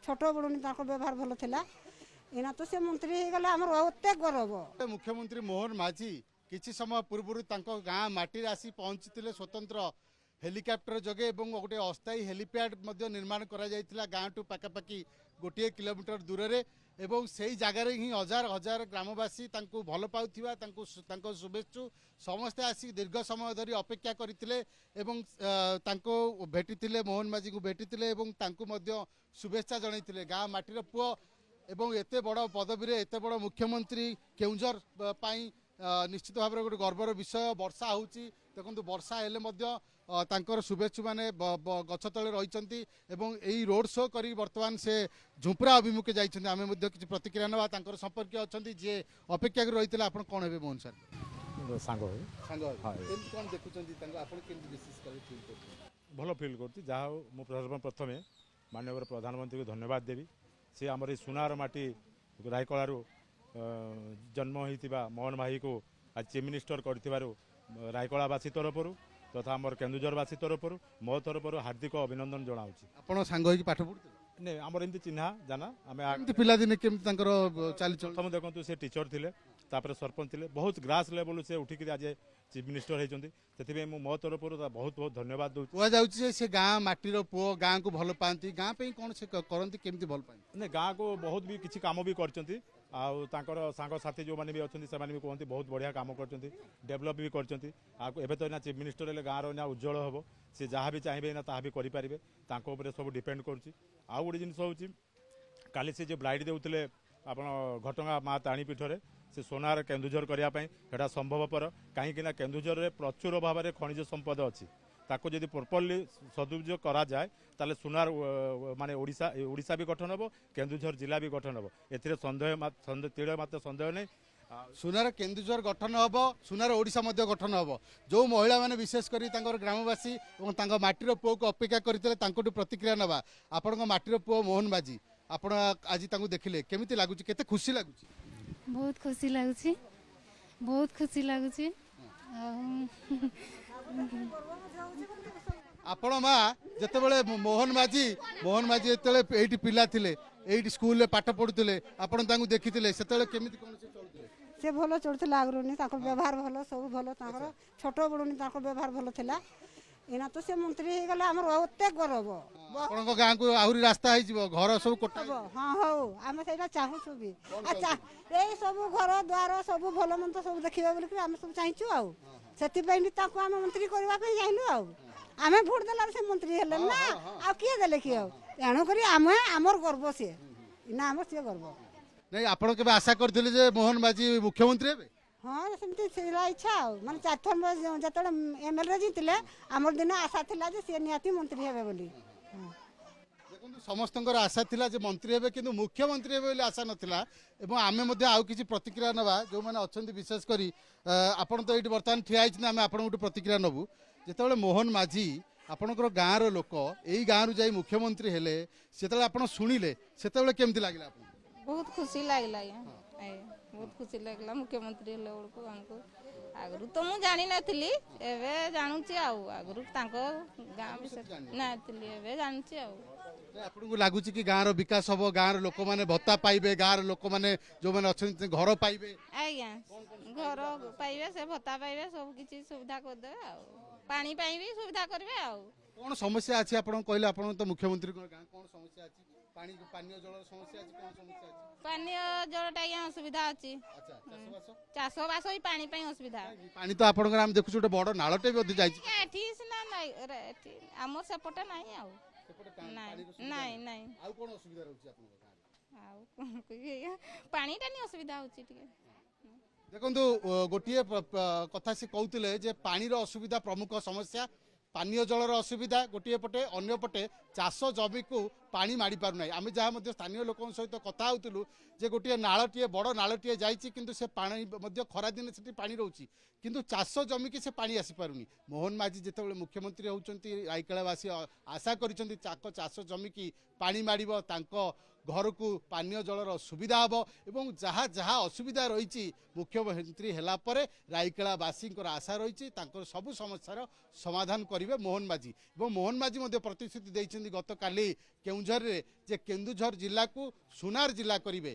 छोट बड़ुनी व्यवहार भल था इना तो से मंत्री हो गले आमर अत्य गौरव। मुख्यमंत्री मोहन माझी किछि समय पूर्व गाँ माटी आसी पहुंची स्वतंत्र हेलिकप्टर जगे गोटे अस्थायी हेलीपैड निर्माण करा गाँ टू पाखापाखि 1 किलोमीटर दूर रे एवं से ही जगार ही हजार हजार ग्रामवासी भल पाउथिबा शुभेच्छु समस्ते आसी दीर्घ समय धरी अपेक्षा करते भेटी मोहन माझी को भेटी शुभेच्छा जनइथिले गाँ माटीर पुओ एवं एते बड़ पदवी रे एते बड़ मुख्यमंत्री केउंझर पाई निश्चित भाव गोटे गर्वर विषय। वर्षा होउची देखंतु वर्षा हेले मध्य तांकर शुभेच्छु माने गछ तले रहिचंती एवं एई रोड शो करी वर्तमान से झुंपरा अभिमुखे जाइछंती। आमे मध्य किछि प्रतिक्रिया नबा तांकर संपर्क अछंती जे अपेक्षा कर रहितले आपण कोन हेबे मोहन सर सांग हो सांग हां केम कोन देखुचंती तांको आपण केम विशेष कर फील करते भलो फील करती जहा मु प्रथमे माननीय प्रधानमंत्री को धन्यवाद देवी से आमर सुनार माटी रायकलारू जन्म होता मोहन माही को आज चीफ मिनिस्टर कर रायकलावासी तरफ तथा आमर केन्दुझरवासी तरफ मो तरफ हार्दिक अभिनंदन जनाऊँ। आपण सांग होई पाठ पढुते नहीं आमर एमती चिन्हा जाना आम पिला दिन केम चाली चल प्रथम देखु से टीचर थिले तापर सरपंच थिले बहुत ग्रास लेवल से उठिक आज चीफ मिनिस्टर होती से मो तरफ बहुत बहुत धन्यवाद दूँ। कहुचे से गाँ माटीर पुओ गाँ को भल पाती गाँ पे कौन से करती केमती भल पाती नहीं गाँ को बहुत भी किसी काम भी करचंती आउर सांग साथी जो मैंने भी अच्छा से कहते बहुत बढ़िया काम कर डेभलप भी करचंती एबे तो ना चीफ मिनिस्टर हेले गाँव ना उज्जवल हम सी जहाँ भी चाहिए ना ताहा भी करें सब डिपेंड कर आउ गोटे जिन हूँ काली से जो ब्लाइट देते आप घटगाँ माँ ताणीपीठर से सोनार केन्दुझर करने संभवपर कहीं केन्दुझर में प्रचुर भाव में खनिज संपद अच्छी ताको जदि प्रॉपर्ली सदुपयोग करा जाए ताले सुनार माने ओडिशा भी गठन हम केन्दुझर जिला भी गठन हम ए तीड़ मात्र सन्देह नहीं। सुनार केन्दुझर गठन हम सुनार ओडिशा मध्य गठन हम जो महिला माने विशेष करी ग्रामवासी और माटीर पुओ को अपेक्षा करते प्रतिक्रिया नवा आपण माटीर पुओ मोहन माझी आपण आज देखिले केमिति लागुची केते खुशी लागुची? बहुत खुशी लगुच बहुत खुशी लगुच आपण माँ जितेबाला मोहन माझी जिते ये पिला थिले ये स्कूल रे पाठ पढ़ुले आपण देखी से केमिति कोन से चलुले से भल चलुला आगरुनी व्यवहार भल सब भल छोट बड़ुनी व्यवहार भल था इना तो से मंत्री हो गले आमर अत्य गौरव। आपण गाँ को आहुरी रास्ता हो घर सब कोठा हाँ हौ आम से चाहूँ भी ये सब घर द्वार सब भल मंद सब देखा बोलिक आम सब चाहूँ आम मंत्री करने जाइलु आम भोट देला से मंत्री हेले ना आ किए देले कि एणुक आमर गर्व सी इना आम सी गर्व नहीं आपण के आशा करथिले जे मोहन माझी मुख्यमंत्री हेबे? हाँ सेमती इच्छा माने 4 थर जत एमएलए जीतले आमर दिन आशा थिला जे से निहाती मंत्री हेबे बोली। देखो समस्त आशा थिला जे मंत्री हेबे किंतु मुख्यमंत्री हेबे बोली आशा नथिला एवं आमे मध्ये आउ किछि प्रतिक्रिया नबा जो माने अछंती विशेष करी आपण तो एठी वर्तमान ठिया आइछ ना आमे आपण गोटे प्रतिक्रिया नबु जेतेबेले मोहन माझी आपणकर गाँव रो लोक एई गाँव रु जाई मुख्यमंत्री हेले सेतेबेले आपण सुनिले सेतेबेले केमति लागिला आपण? बहुत खुशी लगला बहुत खुशी लगला मुख्यमंत्री हेले को हमको आगरु तो मु जानि नथिली एबे जानुची आगरु तांको गाँव विषय नाथिली एबे जानुची आपन को लागुची कि गाँव रो विकास हबो गाँव रो लोक माने भत्ता पाइबे गाँव रो लोक माने जो माने अछन घर पाइबे आज्ञा घर पाइबे से भत्ता पाइबे सब किछि सुविधा कर दे पानी पाई भी सुविधा करबे कोन समस्या अछि आपन कहले आपन तो मुख्यमंत्री गाँव कोन समस्या अछि पानी पानीय जल समस्या अछि कोन समस्या अछि? पानीय जलटा या असुविधा अछि। अच्छा चाष बास ही पानी पई असुविधा पानी तो आपन हम देखु बड़ नालटे भी जाई एठी सिना नाही एठी हमर सेपटे नाही आउ नाही नाही आउ कोन असुविधा रहउछि आपन गाँव आउ कोन पानी टानी असुविधा होछि टिके देखंतु गोटिए कथा से कहते जे पानी रो असुविधा प्रमुख समस्या पानीय जलर असुविधा गोटे पटे अन्य पटे चाष जमी को पानी माड़ी पारु ना आम जहाँ स्थानीय लोक सहित कथा होलु जे गोटे नालटे बड़ नालटे जाइए किंतु से पानी खरा दिन से पानी रोचे किंतु चाष जमी की से पानी आसी पारुनी। मोहन माझी जिते मुख्यमंत्री होती रायकलावासी आशा कर चाष जमी की पानी माड़ ଘରକୁ ପାନୀୟ ଜଳର ସୁବିଧା ହେବ ଏବଂ ଯାହା ଯାହା ଅସୁବିଧା ରହିଛି ମୁଖ୍ୟମନ୍ତ୍ରୀ ହେଲା ପରେ ରାଇକେଳାବାସୀଙ୍କର ଆଶା ରହିଛି ତାଙ୍କର ସବୁ ସମସ୍ୟାର ସମାଧାନ କରିବେ ମୋହନ ମାଝୀ ଏବଂ ମୋହନ ମାଝୀ ମଧ୍ୟ ପ୍ରତିଶ୍ରୁତି ଦେଇଛନ୍ତି ଗତକାଲି କେଉଁଝରରେ ଯେ କେନ୍ଦୁଝର ଜିଲ୍ଲାକୁ ସୁନାର ଜିଲ୍ଲା କରିବେ